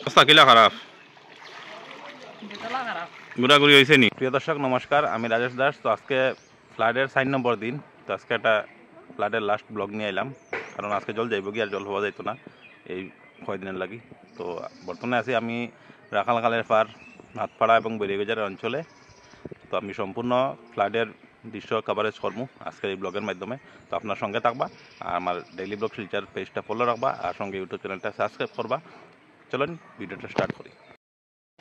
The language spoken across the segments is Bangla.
অবস্থা কিলা খারাপ ঘোরাঘুরি হয়েছে নি? প্রিয় দর্শক নমস্কার, আমি রাজেশ দাস। তো আজকে ফ্লাডের 4 নম্বর দিন। তো আজকে একটা ফ্লাডের লাস্ট ব্লগ নিয়ে এলাম, কারণ আজকে জল যাইব কি আর জল হওয়া যাইতো না এই কয়দিনের লাগি। তো বর্তমানে আছি আমি রাখালখালের পার হাতপাড়া এবং বেরিয়েগেজার অঞ্চলে। তো আমি সম্পূর্ণ ফ্লাডের দৃশ্য কভারেজ করবো আজকের এই ব্লগের মাধ্যমে। তো আপনার সঙ্গে থাকবা আর আমার ডেইলি ব্লগ শিলচার পেজটা ফলো রাখবা আর সঙ্গে ইউটিউব চ্যানেলটা সাবস্ক্রাইব করবা। চলুন ভিডিওটা স্টার্ট করি।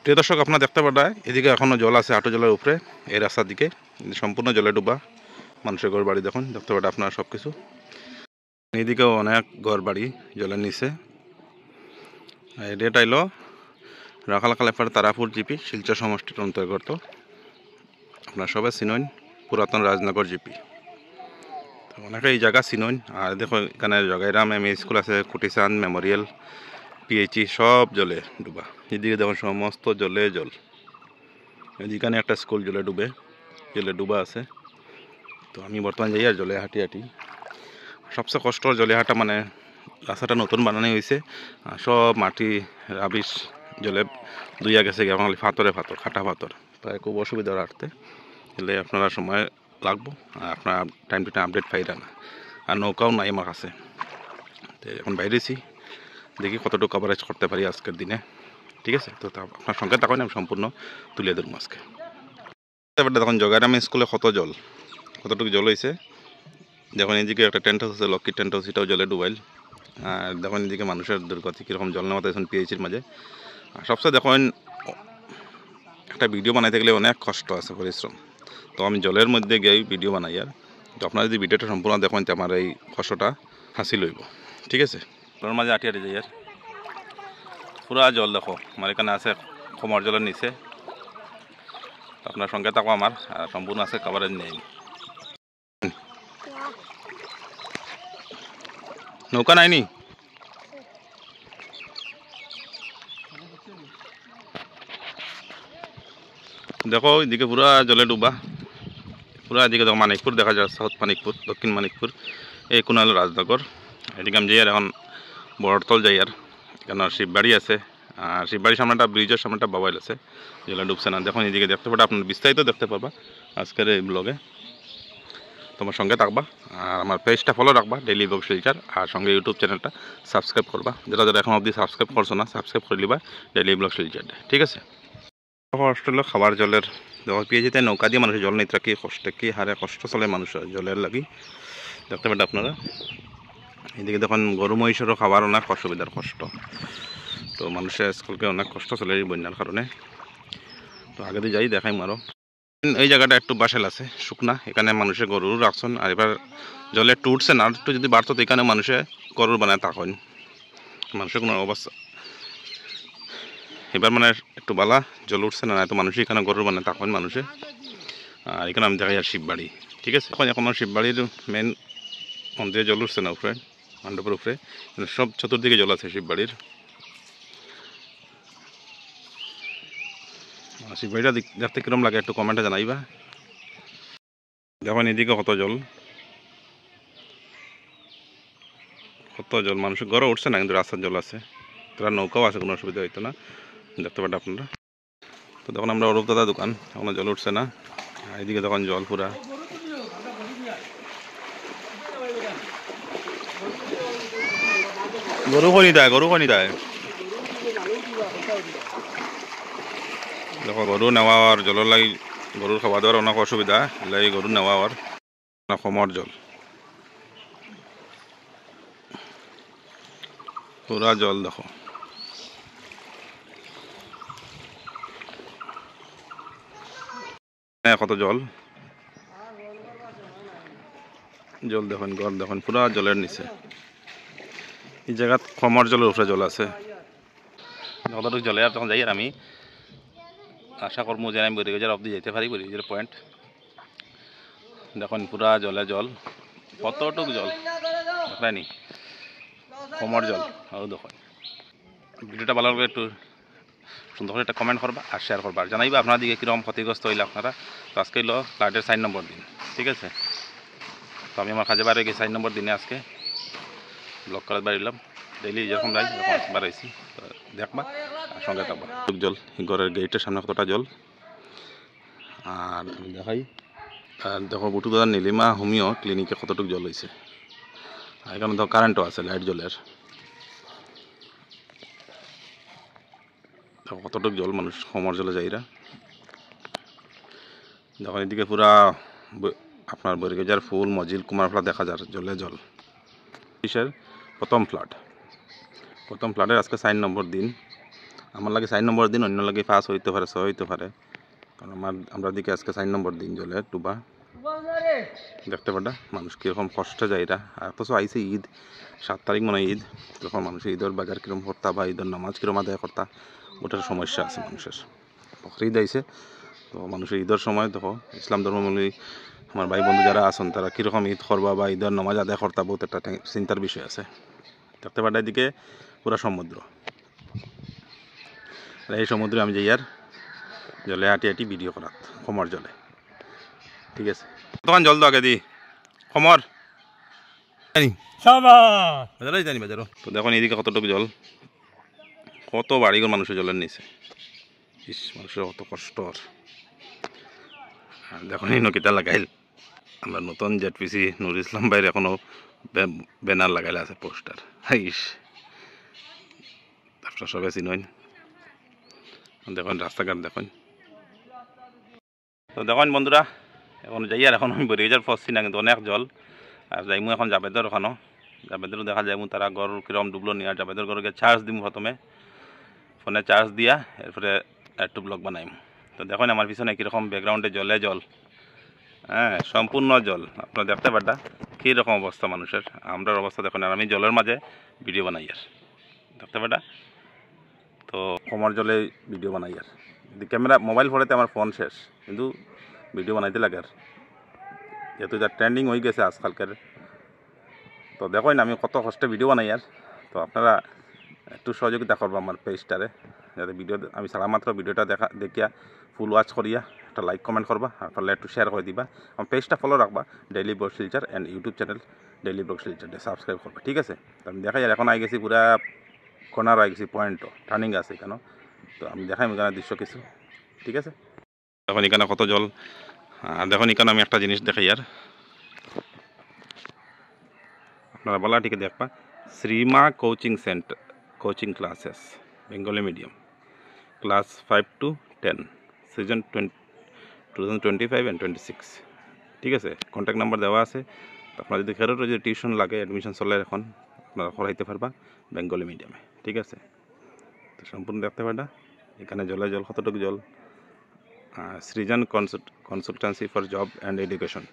প্রিয় দর্শক, আপনারা দেখতে পারেন এদিকে এখনও জল আছে হাঁটু জলের উপরে, এই রাস্তার দিকে সম্পূর্ণ জলে ডুবা। মানুষের ঘর বাড়ি দেখুন, দেখতে পারেন আপনারা সব কিছু। এইদিকেও অনেক ঘর বাড়ি জলের নিচে। এটা এলো রাখালখালের তারাপুর জিপি শিলচর সমষ্টির অন্তর্গত। আপনারা সবাই চিনইন পুরাতন রাজনগর জিপি। তো অনেকে এই জায়গা চিনইন। আর দেখো এখানে জগাইরাম এম স্কুল আছে, কুটিচান মেমোরিয়াল, পিএইচই সব জলে ডুবা। এদিকে দেখুন সমস্ত জলে জল। এখানে একটা স্কুল জলে ডুবা আছে। তো আমি বর্তমানে যাই আর জলে হাঁটি হাঁটি। সবচেয়ে কষ্ট জলে হাঁটা, মানে রাস্তাটা নতুন বানানো হয়েছে, সব মাটি রাবিশ জলে দুইয়া গেছে, খালি ফাতরে ফাতর, খাটা ফাতর। তাই খুব অসুবিধা হাঁটতে এলে আপনারা সময় লাগবো, আর আপনার টাইম টু টাইম আপডেট পাইরা না। আর নৌকাও নাই আমার কাছে। তো এখন বাইরেছি, দেখি কতটুকু কভারেজ করতে পারি আজকের দিনে। ঠিক আছে, তো আপনার সঙ্গে তখন আমি সম্পূর্ণ তুলে ধরবো আজকে। দেখুন জগাইরাম স্কুলে কতটুকু জল হয়েছে। দেখুন এদিকে একটা টেন্ট হাউস আছে, লক্ষ্মী টেন্ট হাউস, এটাও জলে ডুবাইল। আর দেখুন এদিকে মানুষের দুর্গতি কীরকম জল নামাতে এখন পিএইচির মাঝে। আর সবচেয়ে দেখুন একটা ভিডিও বানাইতে গেলে অনেক কষ্ট আছে, পরিশ্রম। তো আমি জলের মধ্যে গিয়ে ভিডিও বানাই। আর তো আপনারা যদি ভিডিওটা সম্পূর্ণ দেখুন তো আমার এই কষ্টটা হাসি লইব। ঠিক আছে, জলের মাঝে আটি যাই। আর পুরা জল দেখো আমার এখানে আছে, কোমর জলের নিচে। আপনার সঙ্গে থাকো আমার, আর সম্পূর্ণ আছে কভারেজ নেই। নৌকা নাইনি? দেখো এদিকে পুরা জলে ডুবা। পুরা এদিকে দেখো মানিকপুর দেখা যায়, সাউথ মানিকপুর, দক্ষিণ মানিকপুর। এই কোন হলো রাজনগর। এদিকে আমি যাই আর এখন বড়তল যাই। আর এখানে শিববাড়ি আছে, আর শিববাড়ির সামনেটা ব্রিজের সামনেটা বাবাইল আছে, জলে ডুবছে না। দেখুন এদিকে দেখতে পাবে, আপনার বিস্তারিত দেখতে পাবা আজকের এই ব্লগে। তোমার সঙ্গে থাকবা আর আমার পেজটা ফলো রাখবা, ডেইলি ব্লগ শিলচার, আর সঙ্গে ইউটিউব চ্যানেলটা সাবস্ক্রাইব করবা। যারা যারা এখন অবধি সাবস্ক্রাইব করছো না, সাবস্ক্রাইব করে নিবা ডেইলি ব্লগ শিলচার। ঠিক আছে, কষ্ট হলো খাবার জলের। দেখো পিএইচিতে নৌকা দিয়ে মানুষের জল নিতে কি কষ্ট, কি হারে কষ্ট চলে মানুষের জলের লাগি, দেখতে পারেন আপনারা। এদিকে দেখুন গরু মহিষেরও খাবার অনেক অসুবিধার কষ্ট। তো মানুষের স্কুলকে অনেক কষ্ট চলে এই বন্যার কারণে। তো আগে দিয়ে যাই দেখাই আরও। এই জায়গাটা একটু বাসেল আছে, শুকনা, এখানে মানুষের গরুর রাখছেন। আর এবার জলে একটু উঠছে না, একটু যদি বাড়তো তো এখানে মানুষে গরুর বানায় থাকেন। মানুষের কোনো অবস্থা এবার মানে একটু বালা জল উঠছে না, তো মানুষই এখানে গরুর বানায় থাকেন মানুষে। আর এখানে আমি দেখাই আর শিববাড়ি। ঠিক আছে, এখন শিববাড়ির মেন মন্দিরে জল উঠছে না উপরে, মণ্ডপের উপরে, সব চতুর্দিকে জল আছে শিববাড়ির। শিববাড়িটা দেখতে কিরম লাগে একটু কমেন্টে জানাইবা। দেখুন এদিকে কত জল, মানুষের ঘরে উঠছে না, কিন্তু রাস্তার জল আছে। তারা নৌকাও আছে, কোনো অসুবিধা হইতো না, দেখতে পারেন আপনারা। তো তখন আমরা অরূপ দাদা দোকান, এখনো জল উঠছে না। আর এদিকে তখন জল পুরা। গরু খনি দেয় দেখো, গরু নেওয়া আর জলের লাগি, গরুর খাওয়া দাওয়ার অনেক অসুবিধা, লাগে গরু নেওয়া আর কমর জল, পুরা জল দেখো। কত জল দেখুন, ঘর দেখুন পুরা জলের নিচে। এই জায়গাত কমর জলের উপরে জল আছে, কতটুকু জলে। আর তখন যাই আর আমি আশা করবো যে আমি বেরিয়েগেজার অবধি যেতে পারি, বেরিয়েগেজার পয়েন্ট। দেখুন পুরা জলে জল, কতটুকু জল দেখলেনি, কমর জল। আরও দেখুন ভিডিওটা ভালো লাগলে একটু সুন্দর করে একটা কমেন্ট করবা আর শেয়ার করবা, আর জানাইবা আপনার দিকে কীরকম ক্ষতিগ্রস্ত হইলে আপনারা। তো আজকে হলো ফ্লাডের 4 নম্বর দিন। ঠিক আছে, তো আমি আমার কাজে বাইরে গিয়ে 4 নম্বর দিনে আজকে ব্লগ করার বাড়িলাম। ডেইলি যেরকম যাই এরকম একবার আইসি, তো দেখবা আর সঙ্গে থাকবা। জল ঘরের গেটের সামনে কতটা জল। আর আমি দেখাই, আর দেখো বুটু দাদার নীলিমা হোমিও ক্লিনিকে কতটুকু জল হয়েছে। আর এখানে তো কারেন্টও আছে, লাইট জলের। দেখো কতটুকু জল, মানুষ সমর জলে যাইরা। দেখো এদিকে পুরা আপনার বরিগেজার ফুল মজিল কুমারফলা দেখা যায়, জলে জল। কিসের প্রথম ফ্লাডের আজকে 4 নম্বর দিন। আমার লাগে 4 নম্বর দিন, অন্য লাগে 5 হইতে পারে, 6 হইতে পারে, কারণ আমরা দিকে আজকে 4 নম্বর দিন জলে ডুবা। দেখতে পাটা মানুষ কীরকম কষ্টে যাইরা। আর অথচ আইসে ঈদ, 7 তারিখ মনে হয় ঈদ। তখন মানুষের ঈদের বাজার কীরকম করতা বা ঈদের নামাজ কীরকম আদায় করতা, ওটার সমস্যা আছে মানুষের। বকরিদ আইসে, তো মানুষের ঈদের সময় দেখো ইসলাম ধর্মাবলম্বী আমার ভাই বন্ধু যারা আছেন তারা কীরকম ঈদ করবা বা ঈদের নামাজ আদায় করতা, বহুত একটা চিন্তার বিষয় আছে। দেখতে পাটা এদিকে পুরা সমুদ্র। আর এই সমুদ্রে আমি যাই আর জলে হাঁটি হাঁটি ভিডিও করাত, কমর জলে। ঠিক আছে, তখন জল দাও আগে দি কমর জানি বাজারও। তো দেখুন এইদিকে কতটুকু জল, কত বাড়িঘর মানুষের জলের নিচে। ইস, মানুষের কত কষ্ট। আর দেখুন এই নকিটা লাগাইল আমরা নতুন জেডপিসি নুর ইসলাম ভাইয়ের, এখনো ব্যানার লাগাইলে আছে, পোস্টার। ইস, তারপর সবাই চিনইন। দেখুন রাস্তাঘাট দেখুন। তো দেখুন বন্ধুরা, এখন যাই আর এখন আমি বরিগেজার পড়ছি না, কিন্তু অনেক জল। আর যাইমু এখন জাবেদের ওখানো, জাবেদেরও দেখা যাইমু তারা গর কিরম ডুবলো নিয়ে। আর জাবেদের গরকে চার্জ দিমু, প্রথমে ফোনে চার্জ দিয়া এরপরে একটু ব্লগ বানাইম। তো দেখুন আমার পিছনে কীরকম ব্যাকগ্রাউন্ডে জলে জল, হ্যাঁ সম্পূর্ণ জল। আপনারা দেখতে পারটা কীরকম অবস্থা মানুষের, আমরার অবস্থা দেখুন। আর আমি জলের মাঝে ভিডিও বানাই আর, দেখতে পারটা তো কমর জলে ভিডিও বানাই। আর যদি ক্যামেরা মোবাইল ফোনেতে আমার ফোন শেষ, কিন্তু ভিডিও বানাইতে লাগে। আর যেহেতু এটা ট্রেন্ডিং হয়ে গেছে আজকালকার, তো দেখুন আমি কত কষ্টে ভিডিও বানাই। আর তো আপনারা একটু সহযোগিতা করবো আমার পেজটারে, যাতে ভিডিও আমি সারা মাত্র ভিডিওটা দেখিয়া ফুল ওয়াচ করিয়া একটা লাইক কমেন্ট করবা, আর ফলে একটু শেয়ার করে দিবা। আমার পেজটা ফলো রাখবা, daily blog Silchar, and YouTube channel daily blog শিলচরটা সাবস্ক্রাইব করবা। ঠিক আছে, তো আমি দেখাই। আর এখন আই গেছি পুরা কর্নার আই গেছি, পয়েন্টও টার্নিং আছে কেন, তো আমি দেখাই এখানে দৃশ্য কিছু। ঠিক আছে, এখন এখানে কত জল। আর দেখুন এখানে আমি একটা জিনিস দেখাই। আর আপনারা বলা ঠিক দেখবা, Shrima coaching centre, coaching classes, Bengali medium, class 5 to 10, season 2025 and 26। ঠিক আছে, কন্ট্যাক্ট নাম্বার দেওয়া আছে। আপনারা যদি ফেরত যদি টিউশন লাগে, অ্যাডমিশন চলে এখন, আপনারা করাইতে পারবা বেঙ্গলি মিডিয়ামে। ঠিক আছে, তো সম্পূর্ণ দেখতে পারবা এখানে জলে জল, কতটুকু জল। Srijan consultancy for job and education,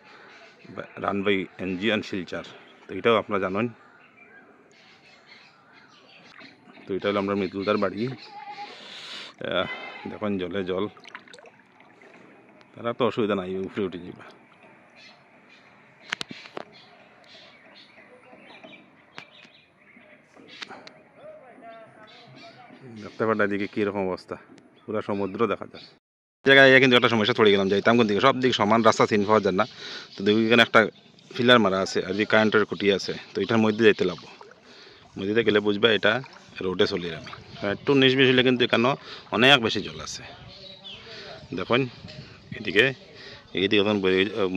run by NGO and Silchar. তো এটাও আপনারা জানেন। তো এটা হলো আমরা মৃদুলদার বাড়ি। দেখুন জলে জল, তারা তো অসুবিধা নাই, উপরে উঠে যাবা। দেখতে পাটা এদিকে কীরকম অবস্থা, পুরো সমুদ্র দেখা যায়। জায়গায় কিন্তু একটা সমস্যা পড়ে গেলাম, যাইতাম কোন দিকে, সব দিকে সমান রাস্তা চিন পাওয়া যায় না। তো দেখি এখানে একটা ফিলার মারা আছে, আর যে কারেন্টের খুঁটি আছে, তো এটার মধ্যে যাইতে লাগবো। মধ্যে গেলে বুঝবা এটা রোডে চলি আমি। একটু নিচ বেশি হলে কিন্তু এখানে অনেক বেশি জল আছে। দেখুন এদিকে এখন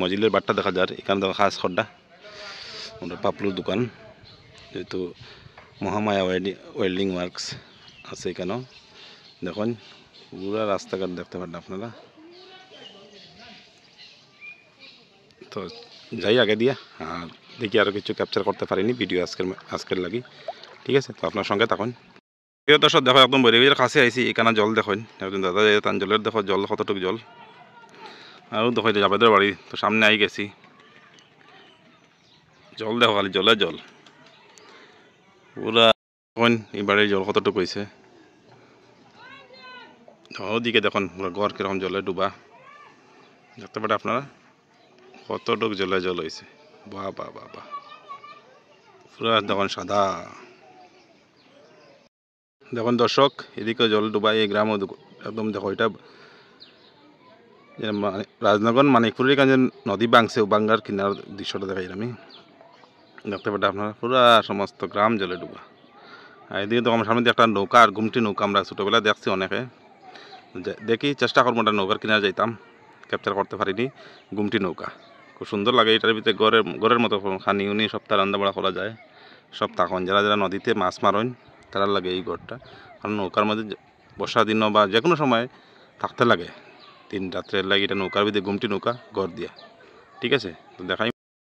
মজিলের বাট্টা দেখা যায়। এখানে দেখো খাস খড্ডা, ওটা পাপলুর দোকান, যেহেতু মহামায়া ওয়েল্ডিং ওয়ার্কস আছে এখানেও। দেখুন পুরা রাস্তাঘাট দেখতে পারেন আপনারা। তো যাই আগে দিয়া, আর দেখি আরও কিছু ক্যাপচার করতে পারিনি ভিডিও আজকের লাগি। ঠিক আছে, তো আপনার সঙ্গে থাকুন। প্রিয় দর্শক দেখো একদম বরিগেজার কাছে আইসি, এখানে জল দেখুন। একদিন দাদা তান জলের দেখো জল কতটুকু জল। আর দেখো জাবেদের বাড়ি, তো সামনে আই গেছি, জল দেখো খালি জলে জল পুরা। দেখুন এই বাড়ির জল কতটুকু হয়েছে, ওদিকে দেখুন পুরো ঘর কিরকম জলে ডুবা। দেখতে পারে আপনারা কতটুকু জলে জল হয়েছে। বাহ বাহ বাহ বাহ, পুরা দেখুন সাদা। দেখুন দর্শক এদিকে জল ডুবাই, এই গ্রাম একদম দেখো এটা রাজনগর মানিকপুরের কাছে নদী বাংছে, বাঙ্গার কিনার দৃশ্যটা দেখাই আমি। দেখতে পাটা আপনারা পুরা সমস্ত গ্রাম জলে ডুবা। এদিকে তো আমার সামনে দিয়ে একটা নৌকা আর গুমটি নৌকা আমরা ছোটোবেলায় দেখছি অনেকে, দেখি চেষ্টা করবো একটা নৌকার কিনারে যাইতাম, ক্যাপচার করতে পারিনি। গুমটি নৌকা খুব সুন্দর লাগে, এটার ভিতরে ঘরের মতো খানি উনি সপ্তাহ রান্না বাড়া করা যায়। সব তখন যারা যারা নদীতে মাছ মারেন তারা লাগে এই ঘরটা, কারণ নৌকার মধ্যে বর্ষা দিন বা যে কোনো সময় থাকতে লাগে, দিন রাত্রের লাগে। এটা নৌকার ভিতরে গুমটি নৌকা ঘর দিয়া, ঠিক আছে। তো দেখাই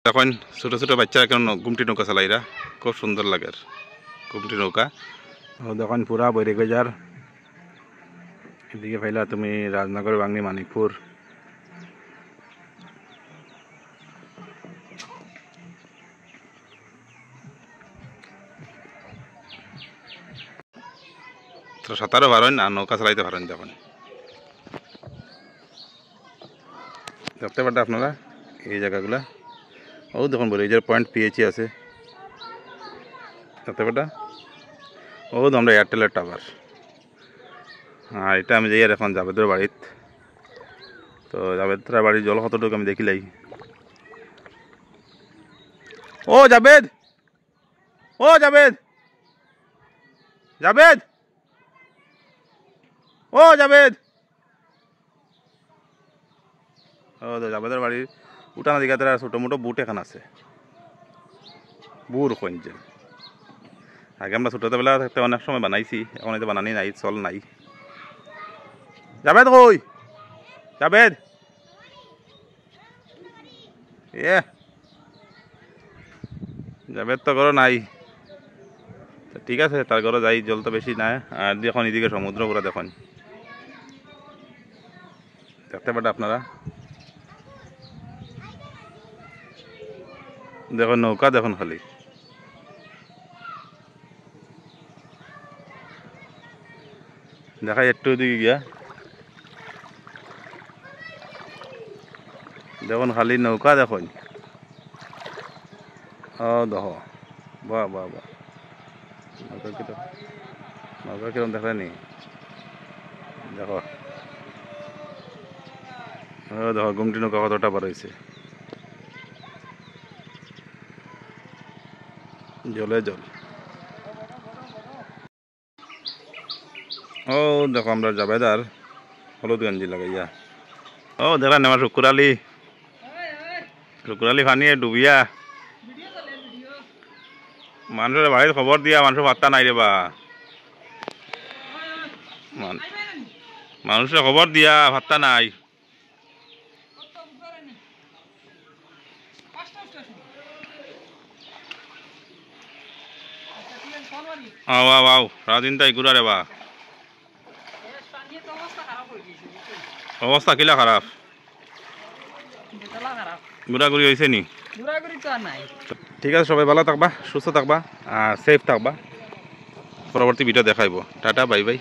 দেখেন ছোটো ছোটো বাচ্চারা কেন গুমটি নৌকা চালাইরা, খুব সুন্দর লাগে আর গুমটি নৌকা। দেখেন পুরা বৈরেগজার এদিকে ফাইলা তুমি রাজনগর, বাংলি, মানিকপুর। তো সাঁতারও পারেন আর নৌকা চালাইতে পারেন। দেখুন দেখতে পারেন আপনারা এই জায়গাগুলা। ও দেখুন বলে এই যে পয়েন্ট পিএইচি আছে, দেখতে পারেন। ও তো আমরা এয়ারটেলের টাওয়ার। আর এটা আমি যাই আর এখন জাবেদের বাড়িত। তো জাবেদরা বাড়ির জল কতটুকু আমি দেখিলাই। ও জাবেদ, ও জাবেদ, জাবেদ, ও জাবেদ। ও জাবেদের বাড়ির উঠানা দিকে ছোটো মোটো বুট এখান আছে, বুর কইছে। আগে আমরা ছোটোবেলা থাকতে অনেক সময় বানাইছি, এখন এটা বানানি নাই, চল নাই। জাবেদ কই, জাবেদ এ জাবেদ তো ঘর নাই। ঠিক আছে তার ঘরে যাই, জল তো বেশি নাই। আর দেখুন এদিকে সমুদ্র পুরা দেখুন, দেখতে পারেন আপনারা। দেখুন নৌকা দেখুন খালি, দেখাই একটু দিকে গিয়া দেখুন খালি নৌকা দেখুন। ও দেখ, বাহ বাহ বাহ, নৌকা কিরম দেখলেনি, দেখো। ও দেখো গুমটি নৌকা কতটা বড় হয়েছে, জলে জল। ও দেখো আমরা জাবেদার হলুদ গঞ্জি লাগাইয়া। ও দেখলেন আমার শুকুরালি, শুকুরালি ফানিয়ে ডুবিয়া মানুষের বাড়ির খবর দিয়া মানুষের পাত্তা নাই রে বা। মানুষের খবর দিয়া পাত্তা নাই। আও আও আও রাজিন তাই ঘুরা রে বা, অবস্থা কিলা খারাপ, ঘুরাঘুরি হয়েছে নি? ঠিক আছে সবাই ভালো থাকবা, সুস্থ থাকবা আর সেফ থাকবা। পরবর্তী ভিডিও দেখাইব। Tata bye by.